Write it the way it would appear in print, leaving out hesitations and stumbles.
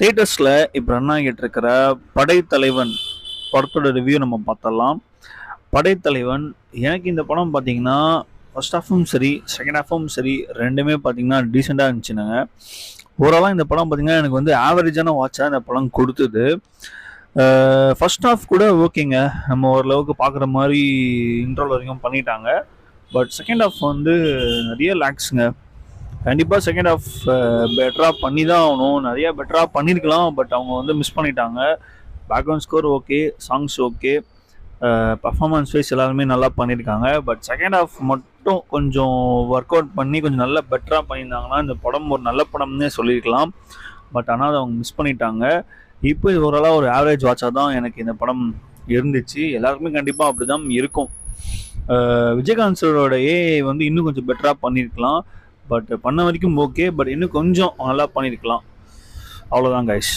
தியேட்டர்ஸில் இப்போ ரன் ஆகிட்டு இருக்கிற படைத்தலைவன் படத்தோட ரிவ்யூ நம்ம பார்த்தலாம். படைத்தலைவன் எனக்கு இந்த படம் பார்த்தீங்கன்னா ஃபர்ஸ்ட் ஹாஃபும் சரி செகண்ட் ஹாஃபும் சரி ரெண்டுமே பார்த்தீங்கன்னா டீசெண்டாக இருந்துச்சுனாங்க. ஓவராலாக இந்த படம் பார்த்தீங்கன்னா எனக்கு வந்து ஆவரேஜான வாட்சாக இந்த படம் கொடுத்தது. ஃபர்ஸ்ட் ஹாஃப் கூட ஓகேங்க, நம்ம ஓரளவுக்கு பார்க்குற மாதிரி இன்ட்ரோல் வரைக்கும் பண்ணிட்டாங்க. பட் செகண்ட் ஹாஃப் வந்து நிறைய லேக்ஸுங்க. கண்டிப்பாக செகண்ட் ஹாஃப் பெட்டராக பண்ணி தான் ஆகணும். நிறைய பெட்டராக பண்ணியிருக்கலாம், பட் அவங்க வந்து மிஸ் பண்ணிட்டாங்க. Background score okay, songs okay, performance wise எல்லாருமே நல்லா பண்ணியிருக்காங்க. பட் செகண்ட் ஹாஃப் மட்டும் கொஞ்சம் ஒர்க் அவுட் பண்ணி கொஞ்சம் நல்லா பெட்டராக பண்ணியிருந்தாங்கன்னா இந்த படம் ஒரு நல்ல படம்னே சொல்லியிருக்கலாம். பட் ஆனால் அதை அவங்க மிஸ் பண்ணிட்டாங்க. இப்போ இது ஓரளவு ஒரு ஆவரேஜ் வாட்சாக தான் எனக்கு இந்த படம் இருந்துச்சு. எல்லாருக்குமே கண்டிப்பாக அப்படி தான் இருக்கும். விஜயகாந்த் சாரோட ஏஐ வந்து இன்னும் கொஞ்சம் பெட்டராக பண்ணியிருக்கலாம். பட் பண்ண வரைக்கும் ஓகே, பட் இன்னும் கொஞ்சம் நல்லா பண்ணியிருக்கலாம். அவ்வளோதான் கைஸ்.